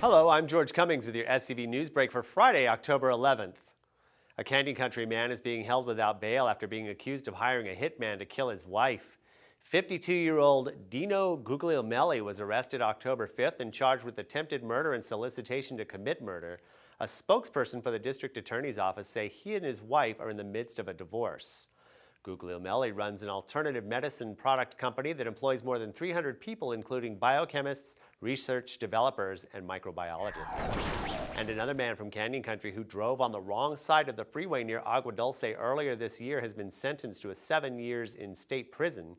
Hello, I'm George Cummings with your SCV NewsBreak for Friday, October 11th. A Canyon Country man is being held without bail after being accused of hiring a hitman to kill his wife. 52-year-old Dino Guglielmelli was arrested October 5th and charged with attempted murder and solicitation to commit murder. A spokesperson for the district attorney's office say he and his wife are in the midst of a divorce. Guglielmelli runs an alternative medicine product company that employs more than 300 people, including biochemists, research developers, and microbiologists. And another man from Canyon Country who drove on the wrong side of the freeway near Agua Dulce earlier this year has been sentenced to 7 years in state prison.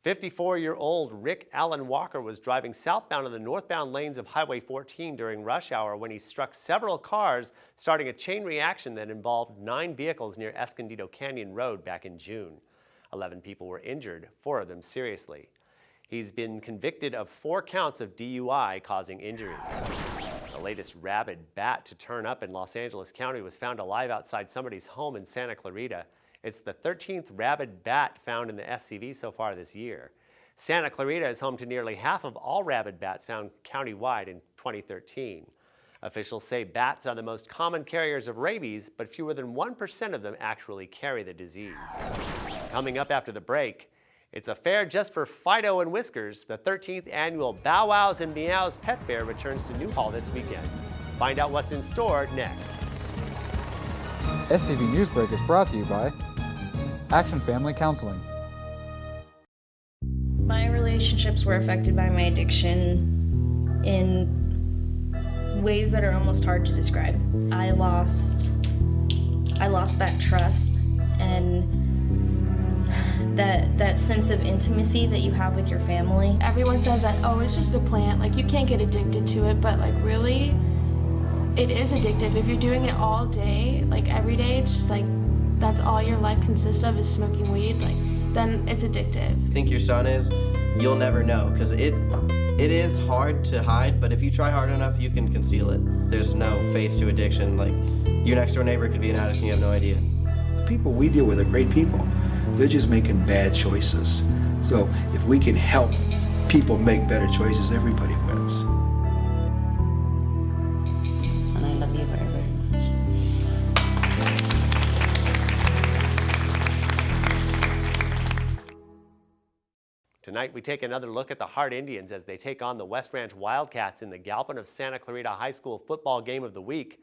54-year-old Rick Allen Walker was driving southbound in the northbound lanes of Highway 14 during rush hour when he struck several cars, starting a chain reaction that involved 9 vehicles near Escondido Canyon Road back in June. 11 people were injured, 4 of them seriously. He's been convicted of 4 counts of DUI causing injury. The latest rabid bat to turn up in Los Angeles County was found alive outside somebody's home in Santa Clarita. It's the 13th rabid bat found in the SCV so far this year. Santa Clarita is home to nearly half of all rabid bats found countywide in 2013. Officials say bats are the most common carriers of rabies, but fewer than 1% of them actually carry the disease. Coming up after the break, it's a fair just for Fido and Whiskers. The 13th annual Bow Wows and Meows Pet Fair returns to Newhall this weekend. Find out what's in store next. SCV NewsBreak is brought to you by Action Family Counseling. My relationships were affected by my addiction in ways that are almost hard to describe. I lost that trust and that sense of intimacy that you have with your family. Everyone says that, oh, it's just a plant, like you can't get addicted to it, but like really, it is addictive. If you're doing it all day, like every day, it's just like that's all your life consists of is smoking weed, like then it's addictive. I think your son is, you'll never know, because it is hard to hide, but if you try hard enough, you can conceal it. There's no face to addiction. Like your next door neighbor could be an addict and you have no idea. People we deal with are great people. They're just making bad choices. So if we can help people make better choices, everybody wins. And I love you very, very much. Tonight, we take another look at the Hart Indians as they take on the West Ranch Wildcats in the Galpin of Santa Clarita High School football game of the week.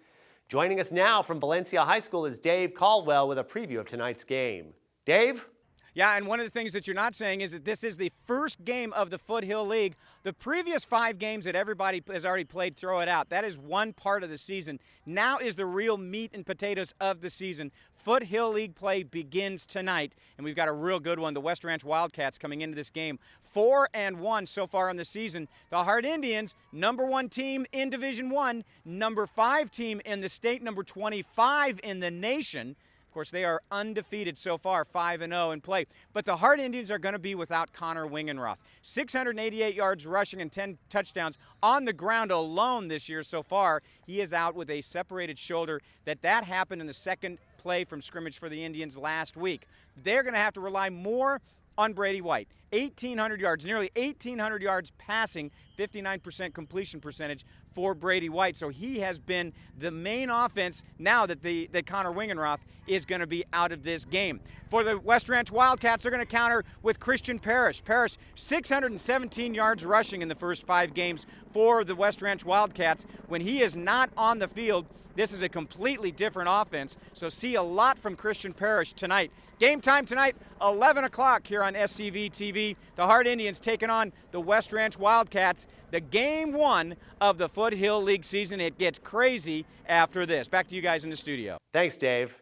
Joining us now from Valencia High School is Dave Caldwell with a preview of tonight's game. Dave? Yeah, and one of the things that you're not saying is that this is the first game of the Foothill League. The previous 5 games that everybody has already played, throw it out. That is one part of the season. Now is the real meat and potatoes of the season. Foothill League play begins tonight, and we've got a real good one. The West Ranch Wildcats coming into this game 4-1 so far in the season. The Hart Indians, #1 team in Division I, #5 team in the state, number 25 in the nation. Of course, they are undefeated so far, 5-0 in play. But the Hart Indians are going to be without Connor Wingenroth. 688 yards rushing and 10 touchdowns on the ground alone this year so far. He is out with a separated shoulder. That happened in the second play from scrimmage for the Indians last week. They're going to have to rely more on Brady White. 1,800 yards, nearly 1,800 yards passing, 59% completion percentage for Brady White. So he has been the main offense now that that Connor Wingenroth is going to be out of this game. For the West Ranch Wildcats, they're going to counter with Christian Parrish. Parrish, 617 yards rushing in the first 5 games for the West Ranch Wildcats. When he is not on the field, this is a completely different offense. So see a lot from Christian Parrish tonight. Game time tonight, 11 o'clock here on SCV TV. The Hart Indians taking on the West Ranch Wildcats. The game 1 of the Foothill League season. It gets crazy after this. Back to you guys in the studio. Thanks, Dave.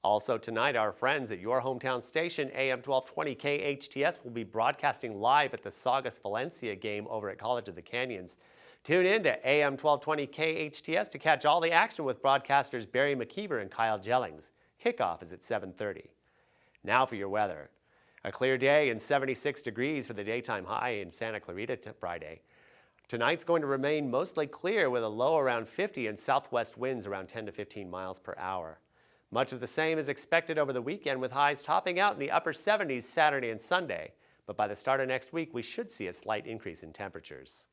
Also tonight, our friends at your hometown station, AM 1220 KHTS, will be broadcasting live at the Saugus Valencia game over at College of the Canyons. Tune in to AM 1220 KHTS to catch all the action with broadcasters Barry McKeever and Kyle Jellings. Kickoff is at 7:30. Now for your weather. A clear day and 76 degrees for the daytime high in Santa Clarita Friday. Tonight's going to remain mostly clear with a low around 50 and southwest winds around 10 to 15 miles per hour. Much of the same is expected over the weekend with highs topping out in the upper 70s Saturday and Sunday. But by the start of next week, we should see a slight increase in temperatures.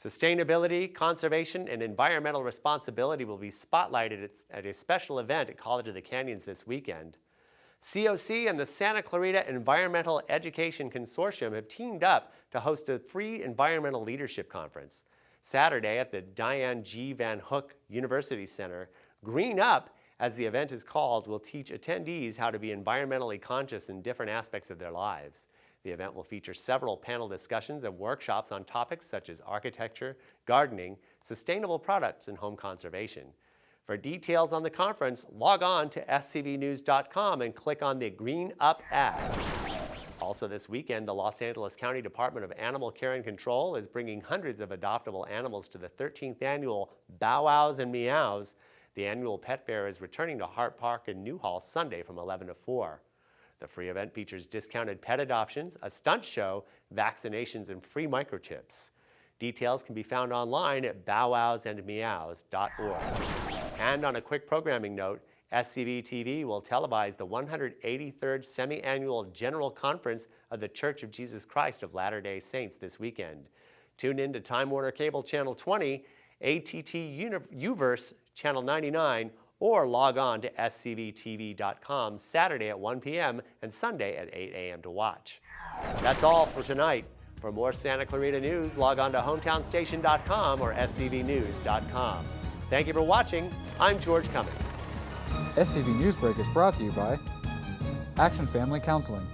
Sustainability, conservation, and environmental responsibility will be spotlighted at a special event at College of the Canyons this weekend. COC and the Santa Clarita Environmental Education Consortium have teamed up to host a free environmental leadership conference. Saturday at the Diane G. Van Hook University Center, Green Up, as the event is called, will teach attendees how to be environmentally conscious in different aspects of their lives. The event will feature several panel discussions and workshops on topics such as architecture, gardening, sustainable products, and home conservation. For details on the conference, log on to scvnews.com and click on the Green Up ad. Also this weekend, the Los Angeles County Department of Animal Care and Control is bringing hundreds of adoptable animals to the 13th annual Bow Wows and Meows. The annual pet fair is returning to Hart Park in Newhall Sunday from 11 to 4. The free event features discounted pet adoptions, a stunt show, vaccinations, and free microchips. Details can be found online at bowwowsandmeows.org. And on a quick programming note, SCVTV will televise the 183rd Semi-Annual General Conference of the Church of Jesus Christ of Latter-day Saints this weekend. Tune in to Time Warner Cable Channel 20, ATT Uverse Channel 99, or log on to scvtv.com Saturday at 1 p.m. and Sunday at 8 a.m. to watch. That's all for tonight. For more Santa Clarita news, log on to hometownstation.com or scvnews.com. Thank you for watching. I'm George Cummings. SCV NewsBreak is brought to you by Action Family Counseling.